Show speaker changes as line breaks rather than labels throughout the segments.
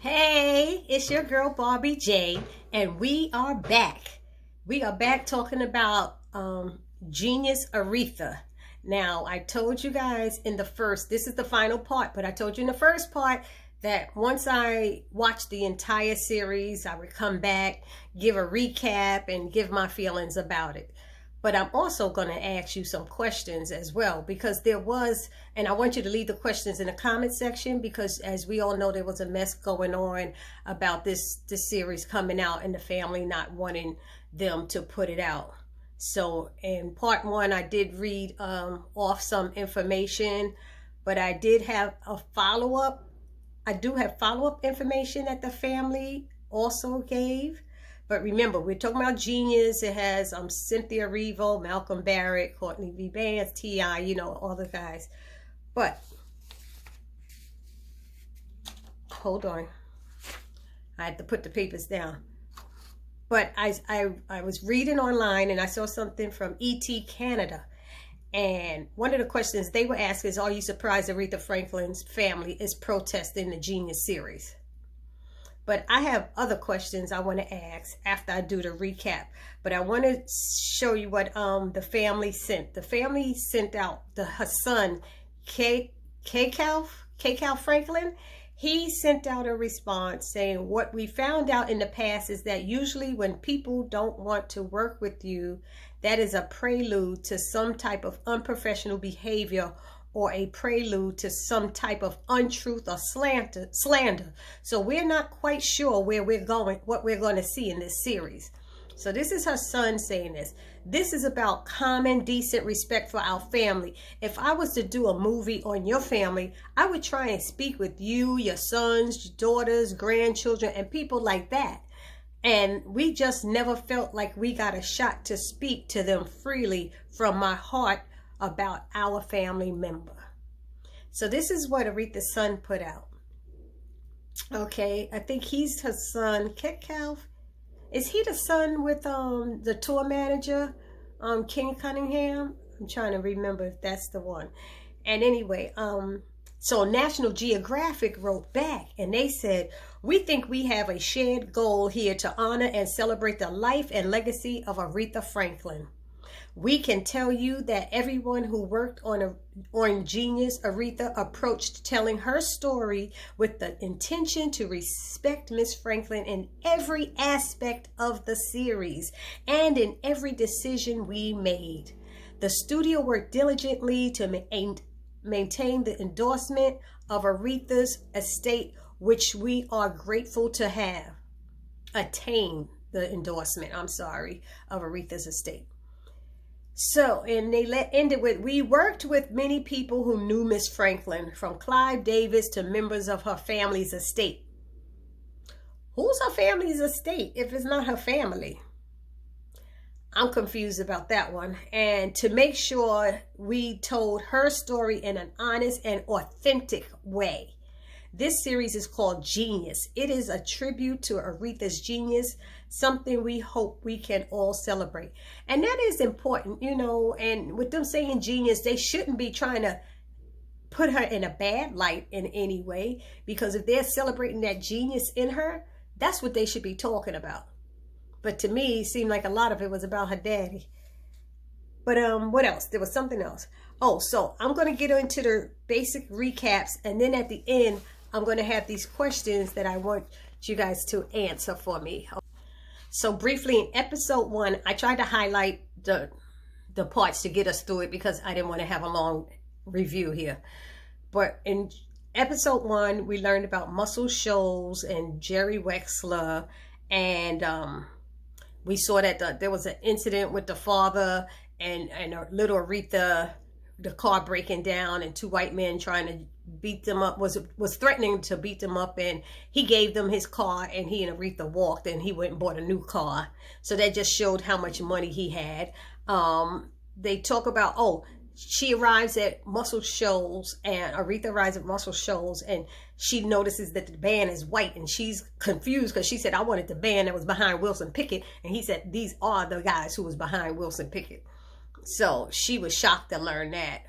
Hey, it's your girl Barbie J, and we are back. We are back talking about Genius Aretha. Now, I told you guys in the first, this is the final part, but I told you in the first part that once I watched the entire series, I would come back, give a recap, and give my feelings about it. But I'm also going to ask you some questions as well, because there was, and I want you to leave the questions in the comment section, because as we all know, there was a mess going on about this series coming out and the family not wanting them to put it out. So in part one, I did read off some information, but I did have a follow-up. I do have follow-up information that the family also gave. But remember, we're talking about Genius. It has Cynthia Erivo, Malcolm Barrett, Courtney V. Vance, T.I., you know, all the guys. But, hold on. I had to put the papers down. But I was reading online and I saw something from E.T. Canada. And one of the questions they were asking is, are you surprised Aretha Franklin's family is protesting the Genius series? But I have other questions I want to ask after I do the recap. But I want to show you what the family sent. The family sent out her son, K-Cal Franklin. He sent out a response saying, what we found out in the past is that usually when people don't want to work with you, that is a prelude to some type of unprofessional behavior or a prelude to some type of untruth or slander. So we're not quite sure where we're going, what we're going to see in this series. So this is her son saying this. This is about common, decent respect for our family. If I was to do a movie on your family, I would try and speak with you, your sons, your daughters, grandchildren, and people like that. And we just never felt like we got a shot to speak to them freely from my heart about our family member. So this is what Aretha's son put out. Okay, I think he's her son, Ketcal. Is he the son with the tour manager, King Cunningham? I'm trying to remember if that's the one. And anyway, so National Geographic wrote back and they said, we think we have a shared goal here to honor and celebrate the life and legacy of Aretha Franklin. We can tell you that everyone who worked on Genius Aretha approached telling her story with the intention to respect Miss Franklin in every aspect of the series and in every decision we made. The studio worked diligently to maintain the endorsement of Aretha's estate, which we are grateful to have. Attain the endorsement, of Aretha's estate. So, and they ended with, we worked with many people who knew Miss Franklin, from Clive Davis to members of her family's estate. Who's her family's estate if it's not her family? I'm confused about that one. And to make sure we told her story in an honest and authentic way. This series is called Genius. It is a tribute to Aretha's genius, something we hope we can all celebrate. And that is important, you know, and with them saying genius, they shouldn't be trying to put her in a bad light in any way, because if they're celebrating that genius in her, that's what they should be talking about. But to me, it seemed like a lot of it was about her daddy. But what else? There was something else. Oh, so I'm going to get into the basic recaps, and then at the end, I'm going to have these questions that I want you guys to answer for me. So briefly, in episode 1, I tried to highlight the parts to get us through it because I didn't want to have a long review here. But in episode 1, we learned about Muscle Shoals and Jerry Wexler, and we saw that there was an incident with the father and little Aretha, the car breaking down, and 2 white men trying to beat them up, was threatening to beat them up, and he gave them his car, and he and Aretha walked, and he went and bought a new car. So that just showed how much money he had. They talk about, she arrives at Muscle Shoals, and Aretha arrives at Muscle Shoals, and she notices that the band is white, and she's confused because she said, I wanted the band that was behind Wilson Pickett, and he said, these are the guys who was behind Wilson Pickett. So she was shocked to learn that.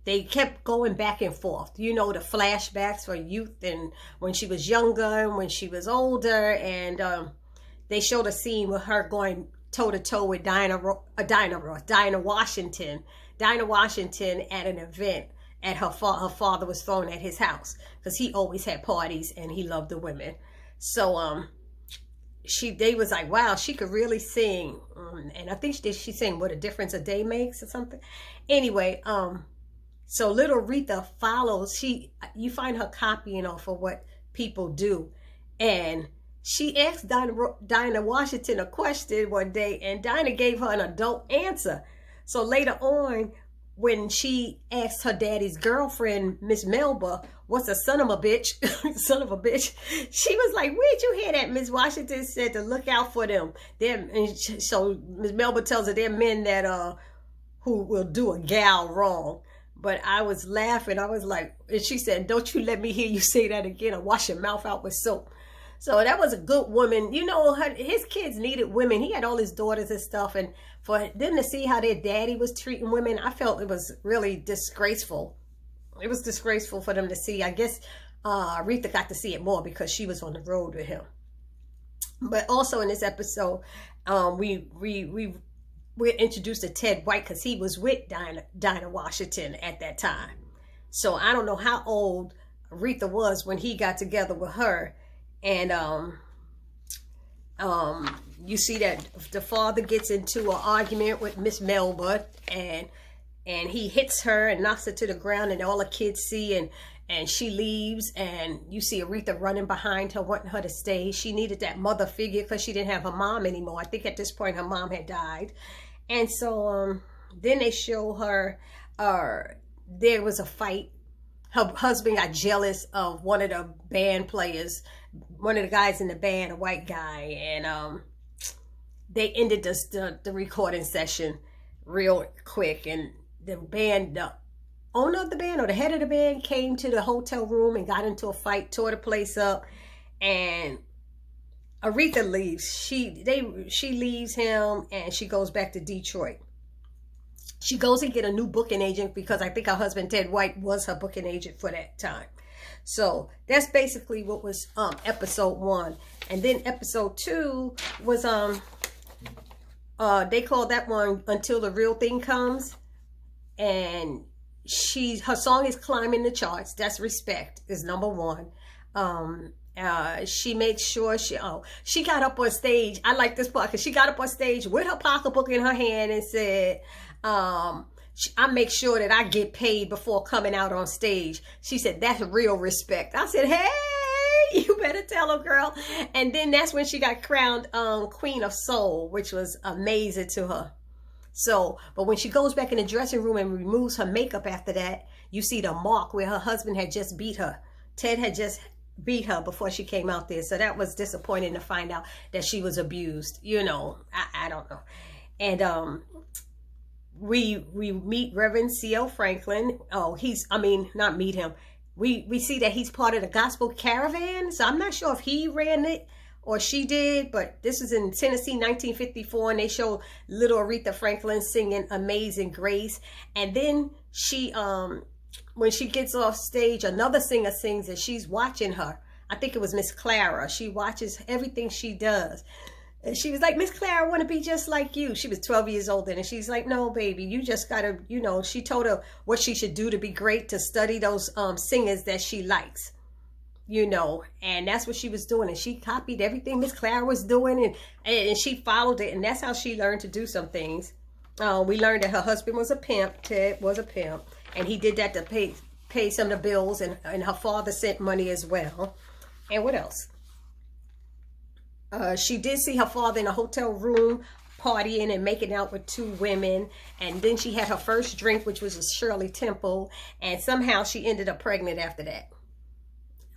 they kept going back and forth. You know, the flashbacks for youth and when she was younger and when she was older. And they showed a scene with her going toe-to-toe with Diana Washington. Dinah Washington at an event at her father was thrown at his house because he always had parties and he loved the women. So they was like, wow, she could really sing. And I think she sang What a Difference a Day Makes or something. Anyway, so little Aretha follows. You find her copying off of what people do. And she asked Dinah Washington a question one day, and Dinah gave her an adult answer. So later on, when she asked her daddy's girlfriend, Miss Melba, what's a son of a bitch? Son of a bitch. She was like, where'd you hear that? Miss Washington said to look out for them. So Miss Melba tells her they're men that who will do a gal wrong. But I was laughing. I was like, and she said, don't you let me hear you say that again or wash your mouth out with soap. So that was a good woman. You know, his kids needed women. He had all his daughters and stuff. And for them to see how their daddy was treating women, I felt it was really disgraceful. It was disgraceful for them to see. I guess Aretha got to see it more because she was on the road with him. But also in this episode, we're introduced to Ted White because he was with Dinah Washington at that time. So I don't know how old Aretha was when he got together with her. And you see that the father gets into an argument with Miss Melba, and he hits her and knocks her to the ground, and all the kids see, and she leaves, and you see Aretha running behind her, wanting her to stay. She needed that mother figure because she didn't have her mom anymore. I think at this point her mom had died. And so then they show her there was a fight. Her husband got jealous of one of the band players, one of the guys in the band, a white guy, and they ended the recording session real quick. And the owner of the band or the head of the band came to the hotel room and got into a fight, tore the place up, and Aretha leaves. She leaves him and she goes back to Detroit. She goes and get a new booking agent because I think her husband, Ted White, was her booking agent for that time. So that's basically what was episode 1. And then episode 2 was, they called that one Until the Real Thing Comes. And her song is climbing the charts. That's Respect is #1. She makes sure she got up on stage. I like this part because she got up on stage with her pocketbook in her hand and said, I make sure that I get paid before coming out on stage. She said, that's real respect. I said, hey, you better tell her, girl. And then that's when she got crowned Queen of Soul, which was amazing to her. So, but when she goes back in the dressing room and removes her makeup after that, you see the mark where her husband had just beat her. Ted had just beat her before she came out there. So that was disappointing to find out that she was abused. You know, I don't know. And we meet Reverend C.L. Franklin. Oh, not meet him. We see that he's part of the gospel caravan. So I'm not sure if he ran it or she did, but this is in Tennessee, 1954, and they show little Aretha Franklin singing Amazing Grace. And then she, when she gets off stage, another singer sings and she's watching her. I think it was Miss Clara. She watches everything she does. And she was like, Miss Clara, I want to be just like you. She was 12 years old then. And she's like, no, baby, you just got to, you know, she told her what she should do to be great, to study those singers that she likes, you know. And that's what she was doing. And she copied everything Miss Clara was doing. And she followed it. And that's how she learned to do some things. We learned that her husband was a pimp. Ted was a pimp. And he did that to pay some of the bills. And her father sent money as well. And what else? She did see her father in a hotel room partying and making out with 2 women. And then she had her first drink, which was a Shirley Temple. And somehow she ended up pregnant after that.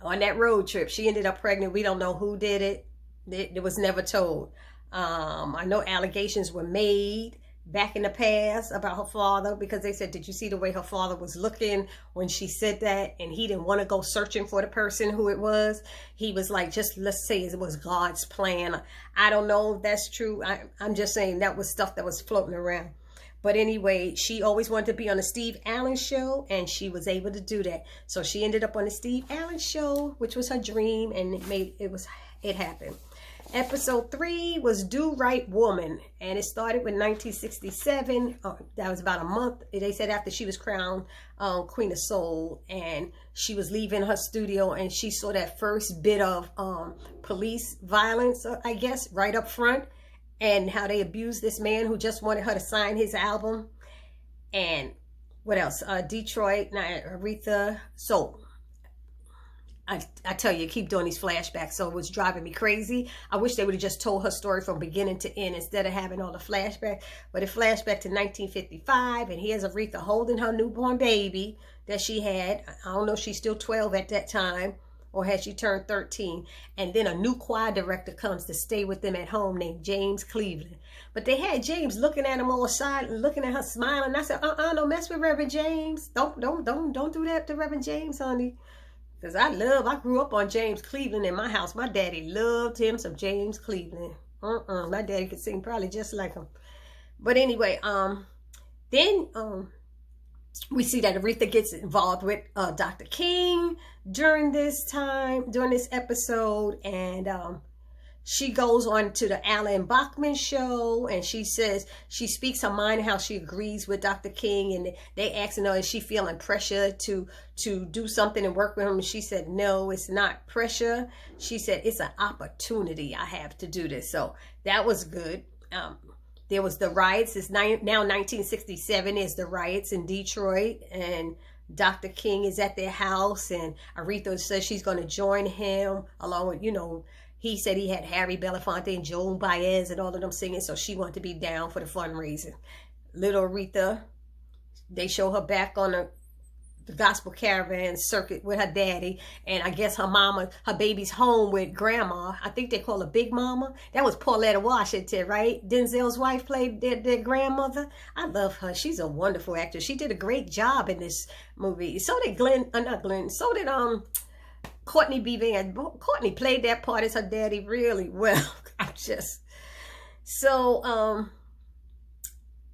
On that road trip, she ended up pregnant. We don't know who did it. It was never told. I know allegations were made back in the past about her father because they said, did you see the way her father was looking when she said that? And he didn't want to go searching for the person who it was. He was like, just let's say it was God's plan. I don't know if that's true. I'm just saying that was stuff that was floating around. But anyway, she always wanted to be on the Steve Allen show, and she was able to do that. So she ended up on the Steve Allen show, which was her dream, and it happened. Episode 3 was Do Right Woman, and it started with 1967. That was about a month. They said after she was crowned Queen of Soul, and she was leaving her studio, and she saw that first bit of police violence, I guess, right up front, and how they abused this man who just wanted her to sign his album. And what else? Detroit, Aretha. So I tell you, keep doing these flashbacks, so it was driving me crazy. I wish they would have just told her story from beginning to end instead of having all the flashbacks. But it flashed back to 1955, and here's Aretha holding her newborn baby that she had. I don't know if she's still 12 at that time, or had she turned 13. And then a new choir director comes to stay with them at home named James Cleveland. But they had James looking at him all side and looking at her smiling. I said, don't mess with Reverend James. Don't do that to Reverend James, honey. Because I grew up on James Cleveland in my house. My daddy loved him some James Cleveland. My daddy could sing probably just like him. But anyway, then we see that Aretha gets involved with Dr. King during this episode. And she goes on to the Alan Bachman show, and she says she speaks her mind, how she agrees with Dr. King, and they asking her, is she feeling pressure to do something and work with him? And she said, no, it's not pressure. She said, it's an opportunity I have to do this. So that was good. There was the riots. It's now 1967 is the riots in Detroit, and Dr. King is at their house, and Aretha says she's going to join him along with, he said he had Harry Belafonte and Joan Baez and all of them singing, so she wanted to be down for the fundraising. Little Aretha, they show her back on the gospel caravan circuit with her daddy, and I guess her baby's home with grandma. I think they call her Big Mama. That was Pauletta Washington, right? Denzel's wife played their grandmother. I love her. She's a wonderful actress. She did a great job in this movie. So did so did Courtney B. Van. Courtney played that part as her daddy really well.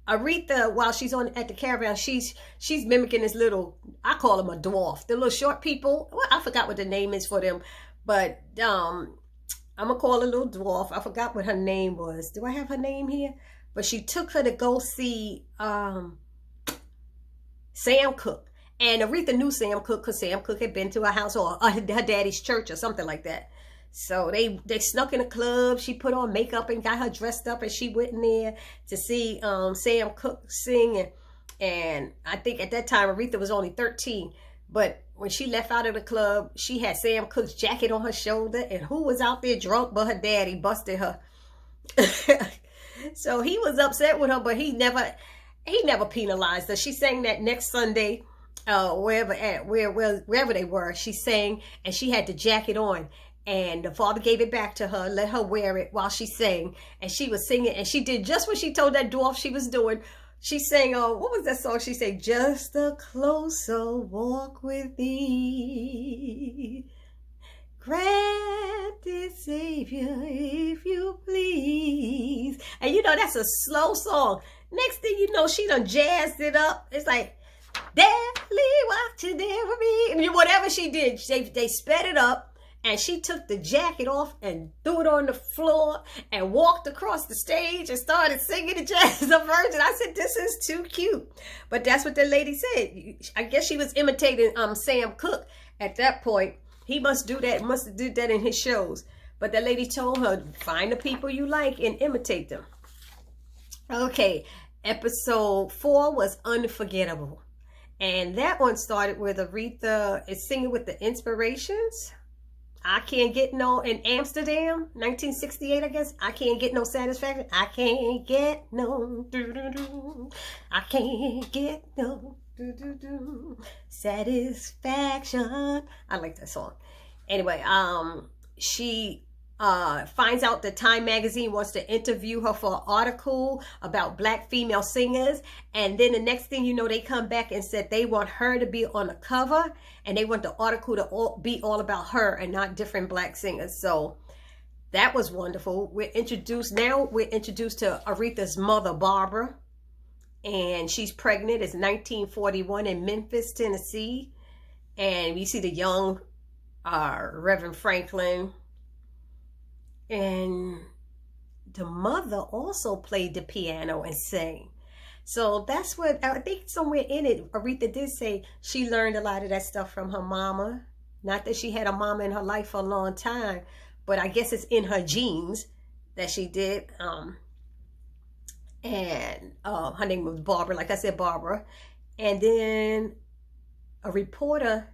Aretha, while she's at the caravan, she's mimicking this little, I call them a dwarf, the little short people. Well, I forgot what the name is for them, but I'm gonna call her a little dwarf. I forgot what her name was. Do I have her name here? But she took her to go see Sam Cooke. And Aretha knew Sam Cooke because Sam Cooke had been to her house or her daddy's church or something like that. So they snuck in a club. She put on makeup and got her dressed up, and she went in there to see Sam Cooke sing. And I think at that time Aretha was only 13. But when she left out of the club, she had Sam Cooke's jacket on her shoulder. And who was out there drunk but her daddy busted her. So he was upset with her, but he never penalized her. She sang that next Sunday. Wherever they were, she sang, and she had the jacket on, and the father gave it back to her, let her wear it while she sang, and she was singing, and she did just what she told that dwarf she was doing. She sang, what was that song? She said, just a closer walk with thee, grant it, Savior, if you please. And that's a slow song. Next thing you know, she done jazzed it up. It's like, daily watching there me. Whatever she did, they sped it up, and she took the jacket off and threw it on the floor and walked across the stage and started singing the jazz of Virgin. I said, this is too cute. But that's what the lady said. I guess she was imitating Sam Cooke at that point. He must do that in his shows. But the lady told her, find the people you like and imitate them. Okay, episode 4 was Unforgettable. And that one started with Aretha is singing with the Inspirations. I Can't Get No, in Amsterdam, 1968, I guess. I can't get no satisfaction. I can't get no, I can't get no, satisfaction. I like that song. Anyway, she finds out that Time magazine wants to interview her for an article about black female singers, and then the next thing you know, they come back and said they want her to be on the cover, and they want the article to be all about her and not different black singers. So that was wonderful. We're introduced to Aretha's mother, Barbara, and she's pregnant. It's 1941 in Memphis, Tennessee. And you see the young Reverend Franklin. And the mother also played the piano and sang. So that's what, I think somewhere in it, Aretha did say she learned a lot of that stuff from her mama. Not that she had a mama in her life for a long time, but I guess it's in her genes that she did. And her name was Barbara, like I said, Barbara. And then a reporter,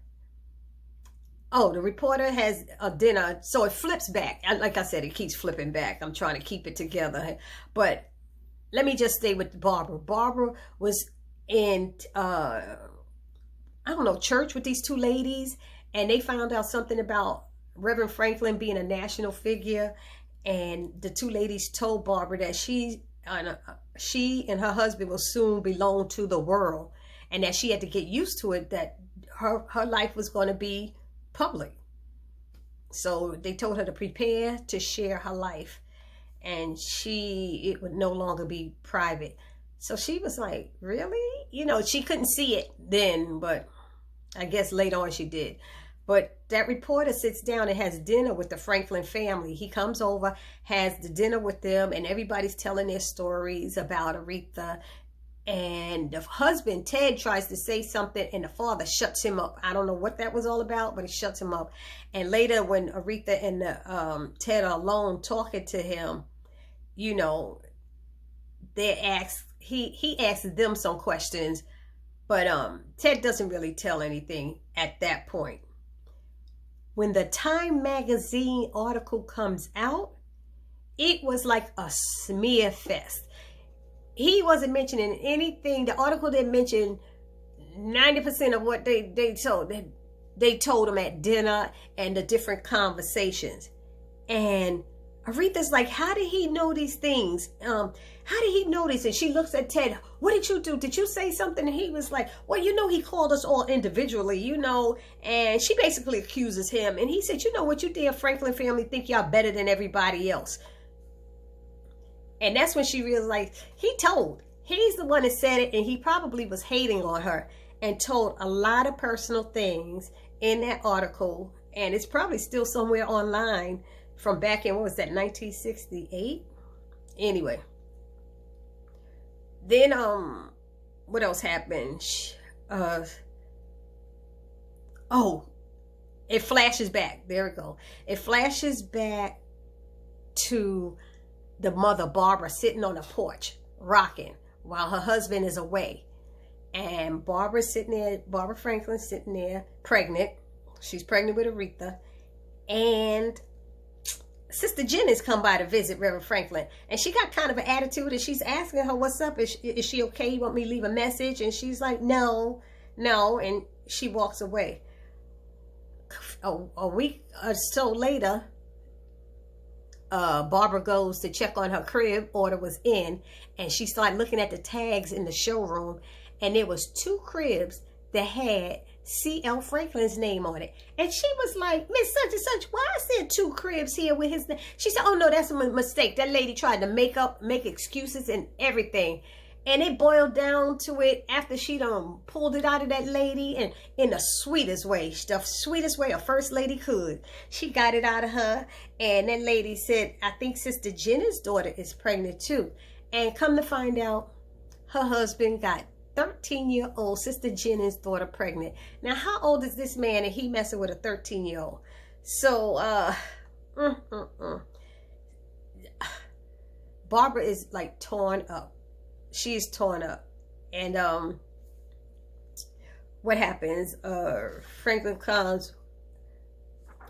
the reporter has a dinner, so it flips back. Like I said, it keeps flipping back. I'm trying to keep it together. But let me just stay with Barbara. Barbara was in, church with these two ladies, and they found out something about Reverend Franklin being a national figure. And the two ladies told Barbara that she and her husband will soon belong to the world, and that she had to get used to it, that her life was going to be public. So they told her to prepare to share her life, and it would no longer be private. So she was like, really? She couldn't see it then, but I guess later on she did. But that reporter sits down and has dinner with the Franklin family. He comes over, has the dinner with them, and everybody's telling their stories about Aretha. And the husband, Ted, tries to say something, and the father shuts him up. I don't know what that was all about, but he shuts him up. And later, when Aretha and Ted are alone talking to him, he asks them some questions, but Ted doesn't really tell anything at that point. When the Time magazine article comes out, it was like a smear fest. He wasn't mentioning anything. The article didn't mention 90% of what they told him at dinner and the different conversations. And Aretha's like, how did he know these things? How did he know this? And she looks at Ted. What did you do? Did you say something? And he was like, well, he called us all individually, and she basically accuses him. And he said, what you did, Franklin family think y'all better than everybody else. And that's when she realized he's the one that said it, and he probably was hating on her and told a lot of personal things in that article. And it's probably still somewhere online from back in, 1968? Anyway. Then, what else happened? It flashes back. There we go. It flashes back to the mother, Barbara, sitting on a porch, rocking, while her husband is away. And Barbara Franklin sitting there, pregnant. She's pregnant with Aretha. And Sister Jennings come by to visit Reverend Franklin, and she got kind of an attitude, and she's asking her, what's up? Is she okay? You want me to leave a message? And she's like, no. And she walks away. A week or so later, Barbara goes to check on her crib. Order was in, and she started looking at the tags in the showroom, and there was 2 cribs that had C.L. Franklin's name on it. And she was like, Miss such and such, why is there 2 cribs here with his name? She said, oh no, that's a mistake. That lady tried to make excuses and everything. And it boiled down to it after she done pulled it out of that lady, and in the sweetest way a first lady could. She got it out of her, and that lady said, I think Sister Jenna's daughter is pregnant too. And come to find out, her husband got 13-year-old Sister Jenna's daughter pregnant. Now, how old is this man, and he messing with a 13-year-old? So, Barbara is like torn up. She's torn up. And what happens? Franklin comes.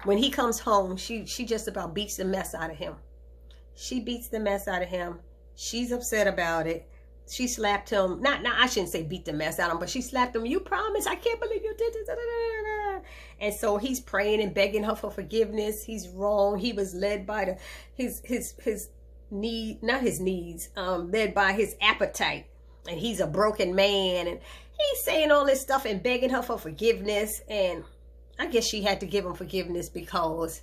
When he comes home, she just about beats the mess out of him. She beats the mess out of him. She's upset about it. She slapped him. I shouldn't say beat the mess out of him, but she slapped him. You promised. I can't believe you did this. And so he's praying and begging her for forgiveness. He's wrong. He was led by his need, not his needs, led by his appetite. And he's a broken man. And he's saying all this stuff and begging her for forgiveness. And I guess she had to give him forgiveness because,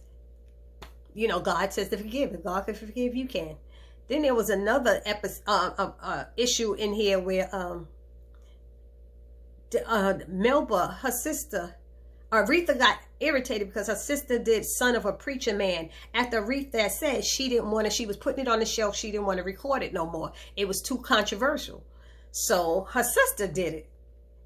God says to forgive. If God can forgive, you can. Then there was another issue in here where Melba, her sister, Aretha got irritated because her sister did Son of a Preacher Man. After Aretha said she didn't want to, she was putting it on the shelf, she didn't want to record it no more. It was too controversial. So her sister did it.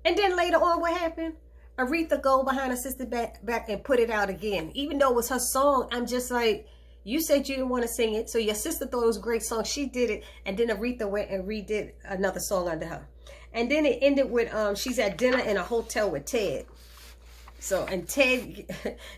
And then later on, what happened? Aretha go behind her sister back and put it out again. Even though it was her song, I'm just like, you said you didn't want to sing it, so your sister thought it was a great song. She did it, and then Aretha went and redid another song under her. And then it ended with she's at dinner in a hotel with Ted. So, and Ted,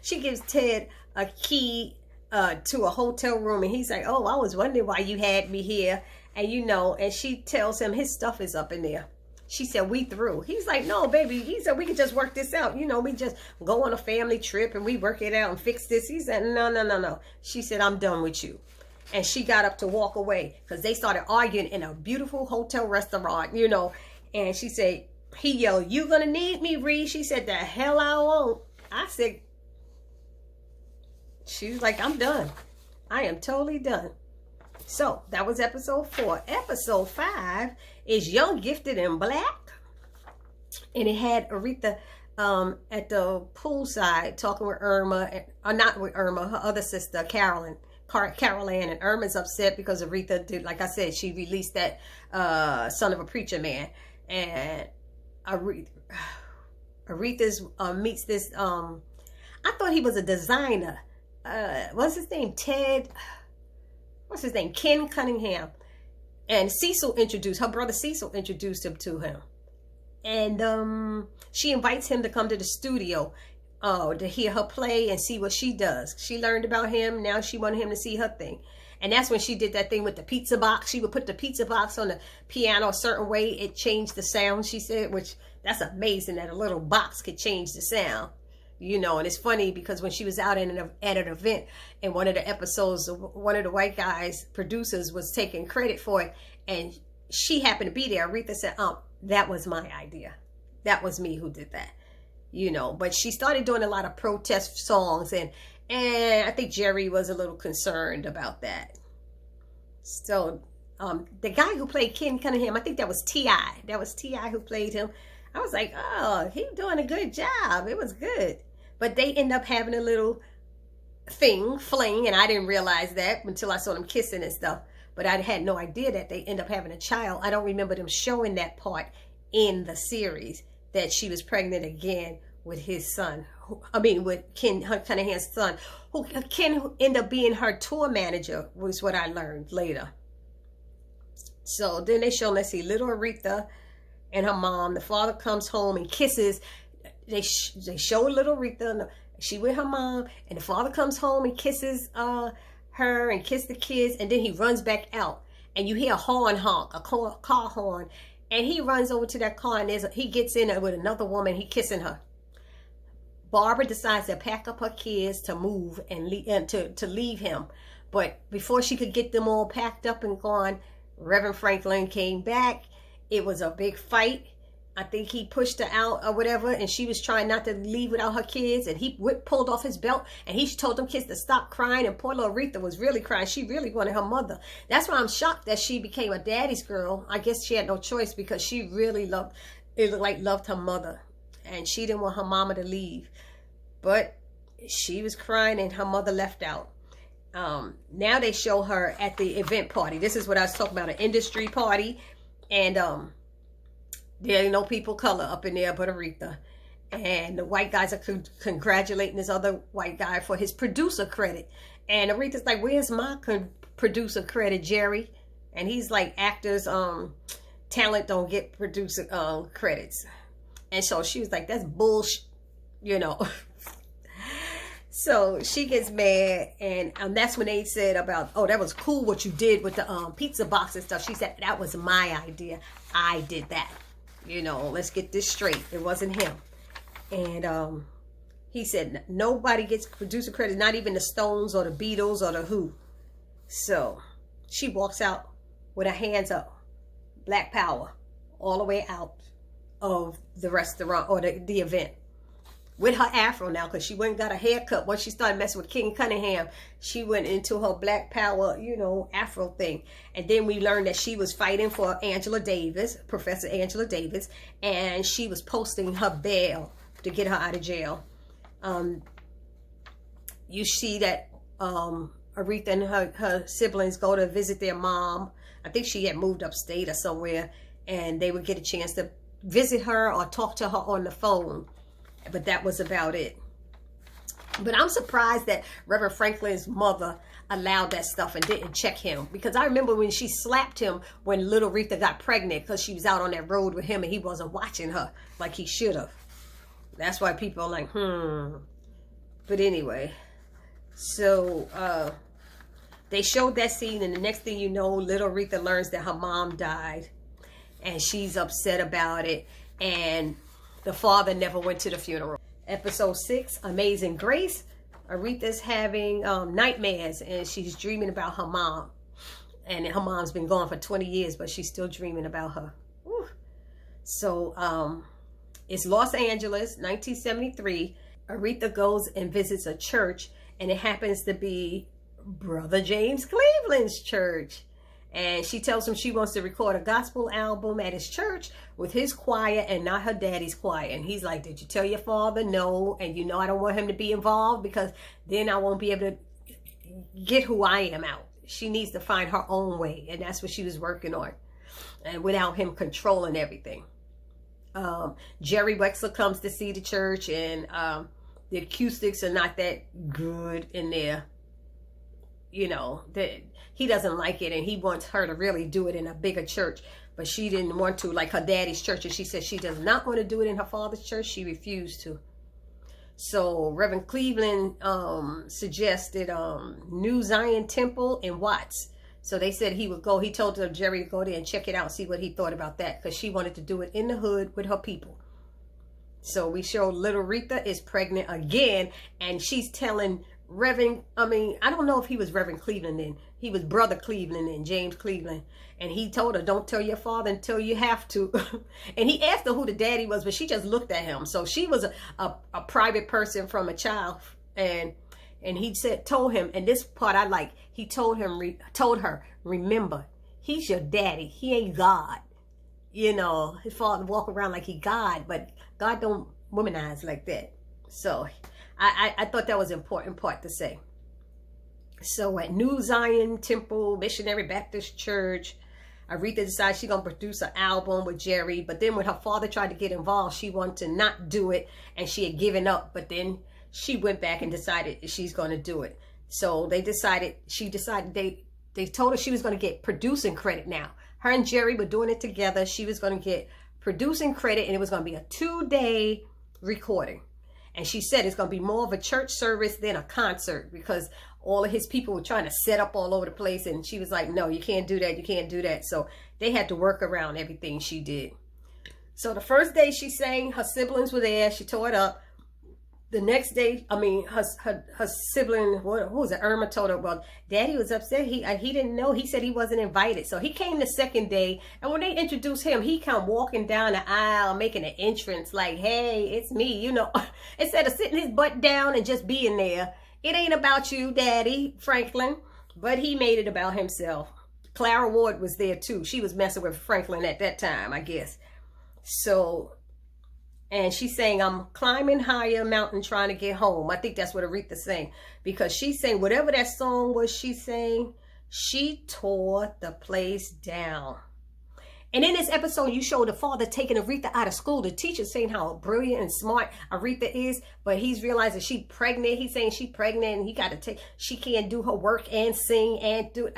she gives Ted a key to a hotel room, and he's like, oh, I was wondering why you had me here. And you know, and she tells him his stuff is up in there. She said, we through. He's like, no, baby. He said, we can just work this out. You know, we just go on a family trip and we work it out and fix this. He said, no, no, no, no. She said, I'm done with you. And she got up to walk away because they started arguing in a beautiful hotel restaurant, you know. And she said, he yelled, you gonna need me, Ree? She said, the hell I won't. I said, she was like, I'm done. I am totally done. So that was episode 4. Episode 5 is Young, Gifted, and Black. And it had Aretha at the poolside talking with Irma, or not with Irma, her other sister, Carol Ann. And Irma's upset because Aretha did, like I said, she released that Son of a Preacher Man. And Aretha's meets this, I thought he was a designer. What's his name? Ken Cunningham. And Cecil introduced, her brother Cecil introduced him to him. And she invites him to come to the studio to hear her play and see what she does. She learned about him. Now she wanted him to see her thing. And that's when she did that thing with the pizza box. She would put the pizza box on the piano a certain way. It changed the sound, she said, which that's amazing that a little box could change the sound. You know, and it's funny because when she was out at an event, in one of the episodes, one of the white guys, producers, was taking credit for it, and she happened to be there. Aretha said, that was my idea. That was me who did that. You know, but she started doing a lot of protest songs, and I think Jerry was a little concerned about that. So, the guy who played Ken Cunningham, I think that was T.I. That was T.I. who played him. I was like, oh, he's doing a good job. It was good. But they end up having a little fling, and I didn't realize that until I saw them kissing and stuff. But I had no idea that they end up having a child. I don't remember them showing that part in the series, that she was pregnant again with his son. With Ken Cunningham's son. Ken ended up being her tour manager, was what I learned later. So then they show, let's see, little Aretha and her mom. The father comes home and kisses. They show little Aretha. She with her mom, and the father comes home and kisses her and kiss the kids, and then he runs back out, and you hear a horn honk, a car horn, and he runs over to that car, and he gets in with another woman. He kissing her. Barbara decides to pack up her kids to move and to leave him, but before she could get them all packed up and gone, Reverend Franklin came back. It was a big fight. I think he pushed her out or whatever, and she was trying not to leave without her kids, and he pulled off his belt, and he told them kids to stop crying, and poor little Aretha was really crying. She really wanted her mother. That's why I'm shocked that she became a daddy's girl. I guess she had no choice because she really loved her mother, and she didn't want her mama to leave. But she was crying, and her mother left out. Now they show her at the event party. This is what I was talking about, an industry party, and there ain't no people color up in there but Aretha. And the white guys are congratulating this other white guy for his producer credit. And Aretha's like, where's my producer credit, Jerry? And he's like, actors, talent don't get producer credits. And so she was like, that's bullshit, you know. So she gets mad, and that's when they said about, oh, that was cool what you did with the pizza box and stuff. She said, that was my idea. I did that. You know, let's get this straight. It wasn't him. And he said, nobody gets producer credit, not even the Stones or the Beatles or the Who. So she walks out with her hands up. Black power. All the way out of the restaurant or the event. with her afro now, because she went and got a haircut. Once she started messing with King Cunningham, she went into her Black Power, you know, afro thing. And then we learned that she was fighting for Angela Davis, Professor Angela Davis, and she was posting her bail to get her out of jail. You see that Aretha and her siblings go to visit their mom. I think she had moved upstate or somewhere, and they would get a chance to visit her or talk to her on the phone. But that was about it. But I'm surprised that Reverend Franklin's mother allowed that stuff and didn't check him. Because I remember when she slapped him when little Aretha got pregnant, because she was out on that road with him and he wasn't watching her like he should have. That's why people are like, But anyway, so they showed that scene, and the next thing you know, little Aretha learns that her mom died. And she's upset about it. And the father never went to the funeral. Episode 6, Amazing Grace. Aretha's having nightmares, and she's dreaming about her mom. And her mom's been gone for 20 years, but she's still dreaming about her. Whew. So it's Los Angeles, 1973. Aretha goes and visits a church, and it happens to be Brother James Cleveland's church. And she tells him she wants to record a gospel album at his church with his choir and not her daddy's choir. And he's like, did you tell your father? No. And you know I don't want him to be involved, because then I won't be able to get who I am out. She needs to find her own way. And that's what she was working on. And without him controlling everything. Jerry Wexler comes to see the church, and the acoustics are not that good in there. You know, that he doesn't like it, and he wants her to really do it in a bigger church, but she didn't want to, like her daddy's church. And she said she does not want to do it in her father's church. She refused to. So Reverend Cleveland suggested New Zion Temple in Watts. So they said he would go. He told Jerry to go there and check it out, see what he thought about that, because she wanted to do it in the hood with her people. So we show little Aretha is pregnant again, and she's telling I don't know if he was Reverend Cleveland then. He was Brother Cleveland then, James Cleveland. And he told her, don't tell your father until you have to. And he asked her who the daddy was, but she just looked at him. So she was a private person from a child. And he told him, and this part I like, he told her, remember, he's your daddy. He ain't God. You know, his father walk around like he God, but God don't womanize like that. So I thought that was an important part to say. So at New Zion Temple Missionary Baptist Church, Aretha decides she's going to produce an album with Jerry. But then when her father tried to get involved, she wanted to not do it. And she had given up. But then she went back and decided she's going to do it. So they told her she was going to get producing credit now. Her and Jerry were doing it together. She was going to get producing credit, and it was going to be a 2-day recording. And she said it's going to be more of a church service than a concert, because all of his people were trying to set up all over the place. And she was like, no, you can't do that. You can't do that. So they had to work around everything she did. So the first day she sang, her siblings were there. She tore it up. The next day, her sibling, who was it? Irma told her, well, Daddy was upset. He didn't know. He said he wasn't invited. So he came the second day. And when they introduced him, he come walking down the aisle, making an entrance like, hey, it's me, you know. Instead of sitting his butt down and just being there. It ain't about you, Daddy Franklin. But he made it about himself. Clara Ward was there too. She was messing with Franklin at that time, I guess. So... and she's saying, I'm climbing higher mountain trying to get home. I think that's what Aretha's saying. Because she's saying, whatever that song was she's saying, she tore the place down. And in this episode, you show the father taking Aretha out of school. The teacher saying how brilliant and smart Aretha is. But he's realizing she's pregnant. He's saying she's pregnant and he got to take, she can't do her work and sing and do it.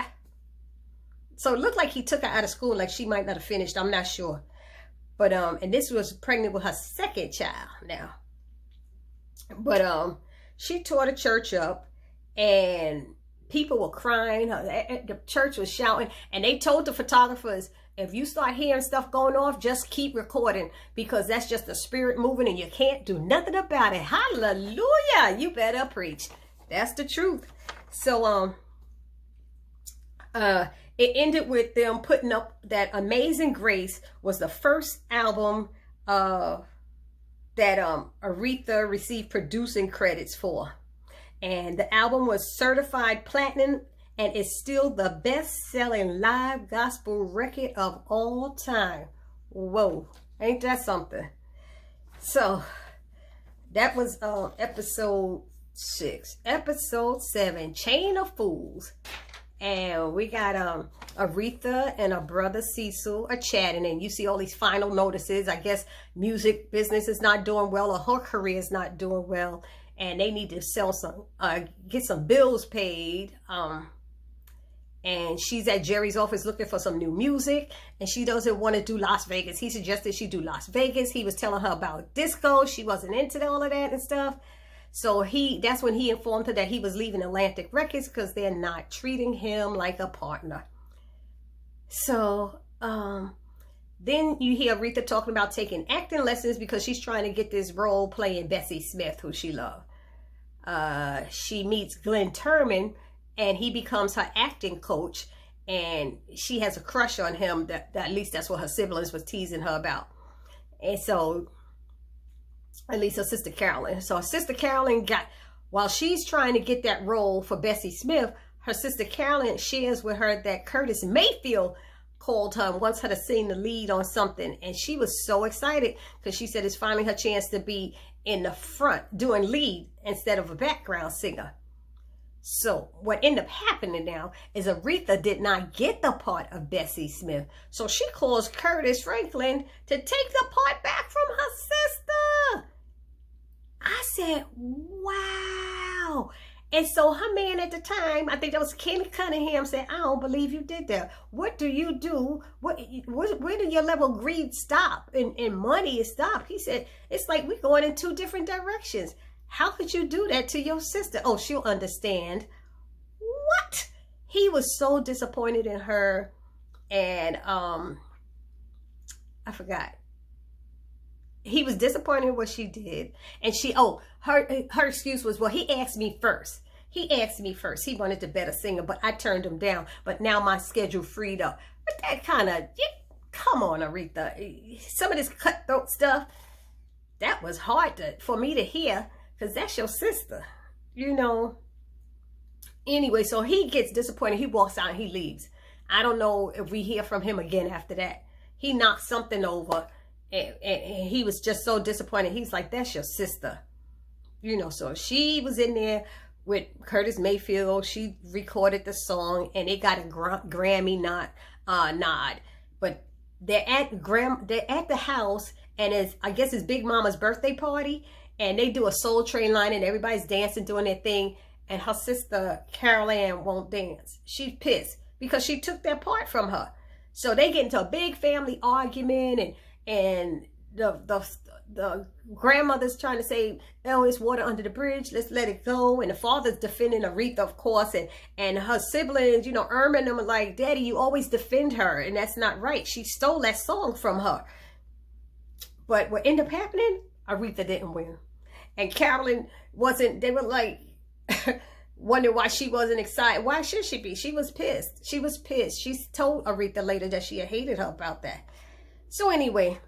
So it looked like he took her out of school, like she might not have finished. I'm not sure. But, and this was pregnant with her second child now. But, she tore the church up and people were crying. The church was shouting, and they told the photographers, if you start hearing stuff going off, just keep recording, because that's just the spirit moving and you can't do nothing about it. Hallelujah. You better preach. That's the truth. So, it ended with them putting up that Amazing Grace was the first album of that Aretha received producing credits for. And the album was certified platinum and is still the best-selling live gospel record of all time. Whoa, ain't that something? So that was episode 6. Episode 7, Chain of Fools. And we got Aretha and her brother Cecil are chatting, and you see all these final notices. I guess music business is not doing well, or her career is not doing well, and they need to sell some, get some bills paid. And she's at Jerry's office looking for some new music, and she doesn't want to do Las Vegas. He suggested she do Las Vegas. He was telling her about disco. She wasn't into all of that and stuff. So that's when he informed her that he was leaving Atlantic Records because they're not treating him like a partner. So then you hear Aretha talking about taking acting lessons because she's trying to get this role playing Bessie Smith, who she loved. She meets Glenn Turman, and he becomes her acting coach, and she has a crush on him. That at least that's what her siblings was teasing her about. And so, at least her sister Carolyn. So her sister Carolyn while she's trying to get that role for Bessie Smith, her sister Carolyn shares with her that Curtis Mayfield called her and wants her to sing the lead on something. And she was so excited because she said it's finally her chance to be in the front doing lead instead of a background singer. So what ended up happening now is Aretha did not get the part of Bessie Smith. So she calls Curtis Franklin to take the part back from her sister. I said, wow. And so her man at the time, I think that was Ken Cunningham, said, I don't believe you did that. What do you do? Where do your level of greed stop and money stop? He said, it's like we're going in 2 different directions. How could you do that to your sister? Oh, she'll understand. What? He was so disappointed in her. And I forgot. He was disappointed in what she did. And her excuse was, well, he asked me first. He asked me first. He wanted to bet a singer, but I turned him down. But now my schedule freed up. But that kind of, come on, Aretha. Some of this cutthroat stuff, that was hard for me to hear. Because that's your sister, you know. Anyway, so he gets disappointed. He walks out and he leaves. I don't know if we hear from him again after that. He knocked something over. And he was just so disappointed. He's like, that's your sister. You know, so she was in there with Curtis Mayfield. She recorded the song. And it got a Grammy nod. But they're at the house. And I guess it's Big Mama's birthday party. And they do a Soul Train line and everybody's dancing, doing their thing. And her sister, Carol Ann, won't dance. She's pissed because she took that part from her. So they get into a big family argument, and the grandmother's trying to say, oh, it's water under the bridge. Let's let it go. And the father's defending Aretha, of course. And her siblings, you know, Irma and them are like, Daddy, you always defend her. And that's not right. She stole that song from her. But what ended up happening, Aretha didn't win. And Carolyn wasn't, they were like, wondering why she wasn't excited. Why should she be? She was pissed. She was pissed. She told Aretha later that she had hated her about that. So anyway,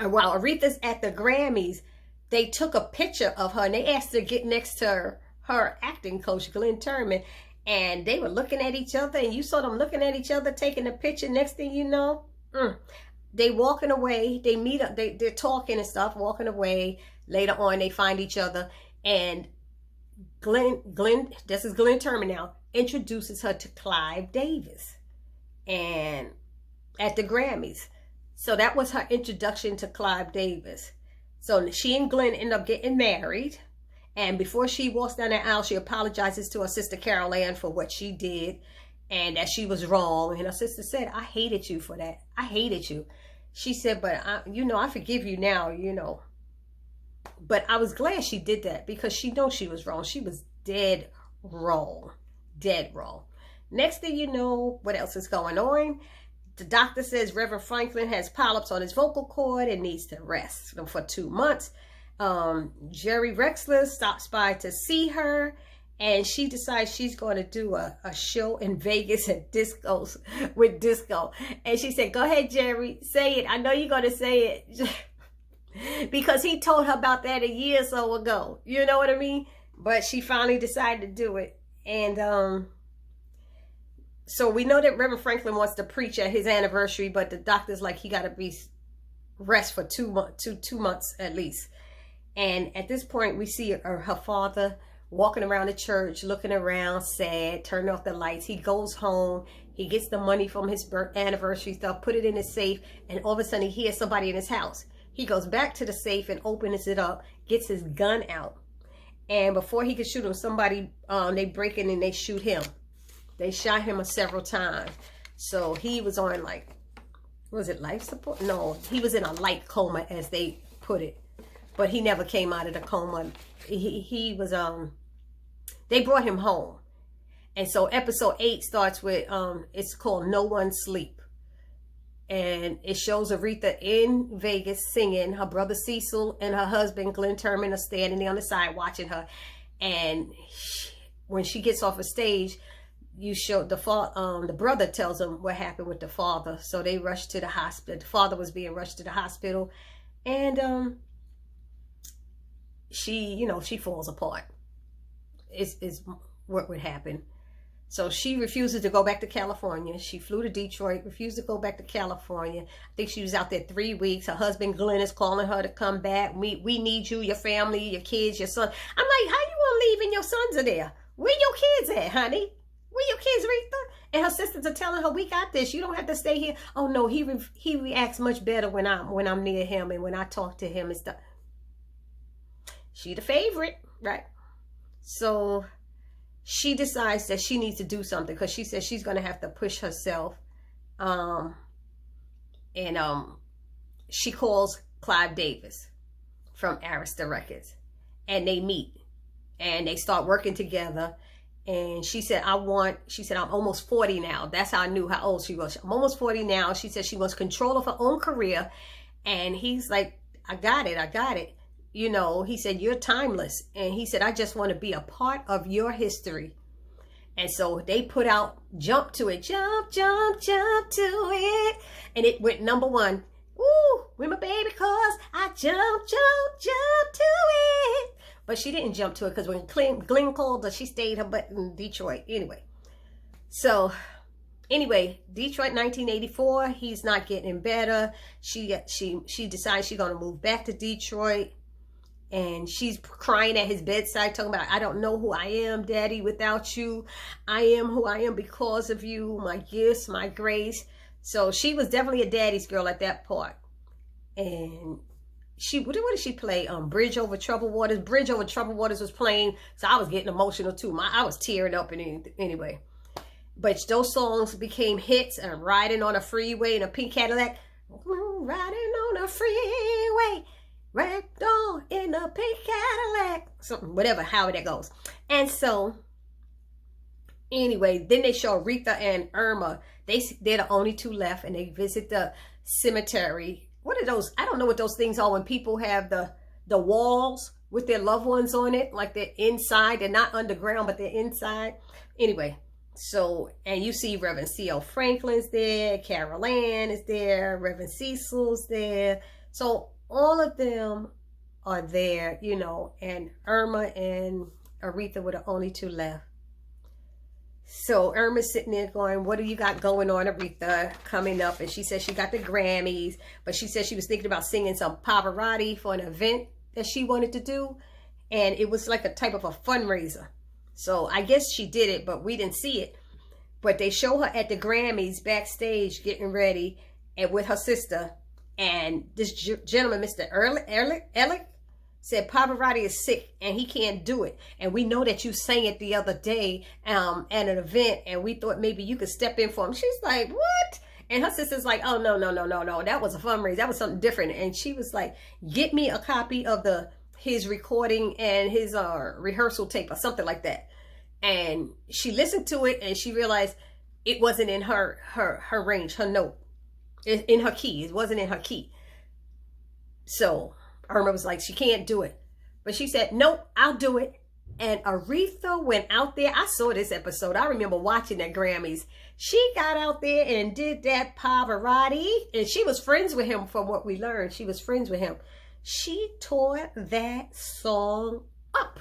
while Aretha's at the Grammys, they took a picture of her and they asked her to get next to her acting coach, Glenn Turman. And they were looking at each other, and you saw them looking at each other, taking a picture. Next thing you know, they walking away. They meet up. They're talking and stuff, walking away. Later on, they find each other, and Glenn, this is Glenn Turman now, introduces her to Clive Davis, and at the Grammys. So that was her introduction to Clive Davis. So she and Glenn end up getting married, and before she walks down the aisle, she apologizes to her sister Carol Ann for what she did, and that she was wrong. And her sister said, I hated you for that. I hated you. She said, but I forgive you now, you know. But I was glad she did that because she knows she was wrong. She was dead wrong. Dead wrong. Next thing you know, what else is going on? The doctor says Reverend Franklin has polyps on his vocal cord and needs to rest for 2 months. Jerry Rexler stops by to see her, and she decides she's going to do a show in Vegas at discos with disco. And she said, go ahead, Jerry, say it. I know you're going to say it. because he told her about that a year or so ago. You know what I mean? But she finally decided to do it. And so we know that Reverend Franklin wants to preach at his anniversary, but the doctor's like, he got to be rest for 2 months at least. And at this point, we see her father walking around the church, looking around, sad, turning off the lights. He goes home. He gets the money from his anniversary stuff, put it in his safe, and all of a sudden he hears somebody in his house. He goes back to the safe and opens it up, gets his gun out. And before he could shoot him, somebody, they break in and they shoot him. They shot him several times. So he was on, like, was it life support? No, he was in a light coma, as they put it. But he never came out of the coma. He was, they brought him home. And so episode 8 starts with, it's called No One Sleep. And it shows Aretha in Vegas singing. Her brother Cecil and her husband Glenn Turman are standing there on the side watching her. And when she gets off the stage, you show the brother tells them what happened with the father. So they rush to the hospital. The father was being rushed to the hospital. And she falls apart. Is what would happen. So she refuses to go back to California. She flew to Detroit, refused to go back to California. I think she was out there 3 weeks. Her husband, Glenn, is calling her to come back. We need you, your family, your kids, your son. I'm like, how you want to leave and your sons are there? Where your kids at, honey? Where your kids, Aretha? And her sisters are telling her, we got this. You don't have to stay here. Oh, no, he reacts much better when I'm near him and when I talk to him and stuff. She the favorite, right? So she decides that she needs to do something because she says she's going to have to push herself. She calls Clive Davis from Aretha Records. And they meet. And they start working together. And she said, I'm almost 40 now. That's how I knew how old she was. I'm almost 40 now. She said she wants control of her own career. And he's like, I got it. You know, he said, you're timeless. And he said, I just want to be a part of your history. And so they put out Jump to It. Jump, jump, jump to it. And it went #1. Ooh, with my baby, cause I jump, jump, jump to it. But she didn't jump to it because when Glenn called her, she stayed her butt in Detroit. Anyway. So, Detroit 1984. He's not getting better. She decides she's going to move back to Detroit. And she's crying at his bedside, talking about, I don't know who I am, Daddy, without you. I am who I am because of you, my gifts, my grace. So she was definitely a daddy's girl at that part. And what did she play? Bridge Over Troubled Waters. Bridge Over Troubled Waters was playing, so I was getting emotional too. I was tearing up anyway. But those songs became hits, and Riding on a Freeway in a Pink Cadillac. Riding on a freeway. Wrecked on in a pink Cadillac. Something, whatever, how that goes. And so, anyway, then they show Aretha and Irma. They're the only two left, and they visit the cemetery. What are those? I don't know what those things are when people have the walls with their loved ones on it. Like they're inside. They're not underground, but they're inside. Anyway, so, and you see Reverend C.L. Franklin's there. Carol Ann is there. Reverend Cecil's there. So, all of them are there, you know, and Irma and Aretha were the only two left. So Irma's sitting there going, what do you got going on, Aretha, coming up? And she said she got the Grammys, but she said she was thinking about singing some Pavarotti for an event that she wanted to do. And it was like a type of a fundraiser. So I guess she did it, but we didn't see it. But they show her at the Grammys backstage getting ready and with her sister. And this gentleman, Mr. Ehrlich, said Pavarotti is sick and he can't do it. And we know that you sang it the other day at an event, and we thought maybe you could step in for him. She's like, what? And her sister's like, oh, no. That was a fundraiser. That was something different. And she was like, get me a copy of his recording and his rehearsal tape or something like that. And she listened to it and she realized it wasn't in her range, her note. In her key. It wasn't in her key. So Irma was like, she can't do it. But she said, nope, I'll do it. And Aretha went out there. I saw this episode. I remember watching that Grammys. She got out there and did that Pavarotti. And she was friends with him from what we learned. She was friends with him. she tore that song up.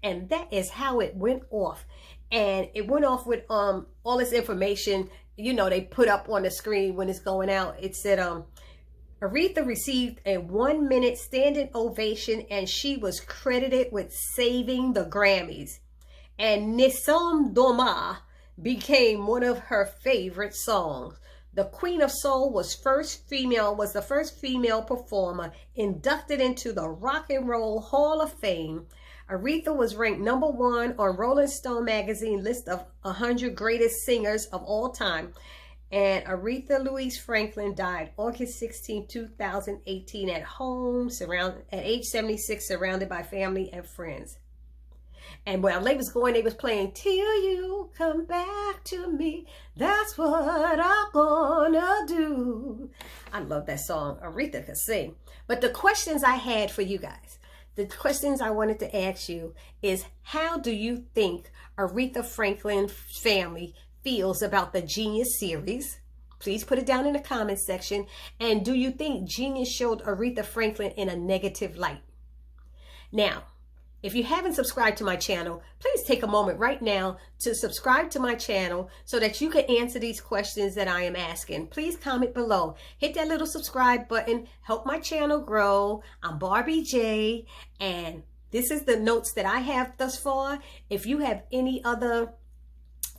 And that is how it went off. And it went off with all this information, you know, they put up on the screen when it's going out. It said Aretha received a 1-minute standing ovation, and she was credited with saving the Grammys. And Nisam Doma became one of her favorite songs. The Queen of Soul was the first female performer inducted into the Rock and Roll Hall of Fame. Aretha was ranked #1 on Rolling Stone magazine list of 100 greatest singers of all time. And Aretha Louise Franklin died August 16, 2018 at home, at age 76, surrounded by family and friends. And while they was going, they was playing Till You Come Back to Me. That's what I'm gonna do. I love that song. Aretha could sing. But the questions I had for you guys, the questions I wanted to ask you is, how do you think Aretha Franklin's family feels about the Genius series? Please put it down in the comment section. And do you think Genius showed Aretha Franklin in a negative light? Now, if you haven't subscribed to my channel, please take a moment right now to subscribe to my channel so that you can answer these questions that I am asking. Please comment below. Hit that little subscribe button. Help my channel grow. I'm Barbie J, and this is the notes that I have thus far. If you have any other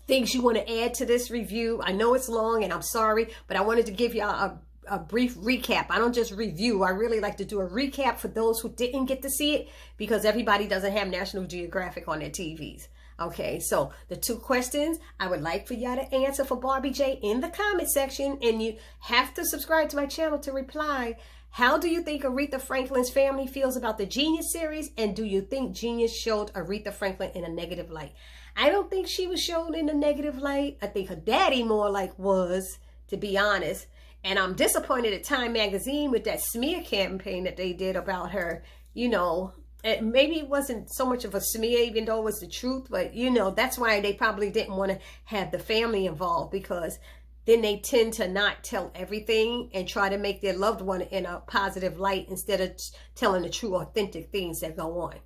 things you want to add to this review, I know it's long and I'm sorry, but I wanted to give y'all a brief recap. I don't just review. I really like to do a recap for those who didn't get to see it, because everybody doesn't have National Geographic on their TVs. Okay, so the 2 questions I would like for y'all to answer for Barbie J in the comment section, and you have to subscribe to my channel to reply. How do you think Aretha Franklin's family feels about the Genius series? And do you think Genius showed Aretha Franklin in a negative light? I don't think she was shown in a negative light. I think her daddy more like was, to be honest. And I'm disappointed at Time Magazine with that smear campaign that they did about her. You know, maybe it wasn't so much of a smear, even though it was the truth. But, you know, that's why they probably didn't want to have the family involved, because then they tend to not tell everything and try to make their loved one in a positive light instead of telling the true, authentic things that go on.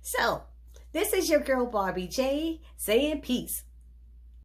So, this is your girl Barbie J saying peace.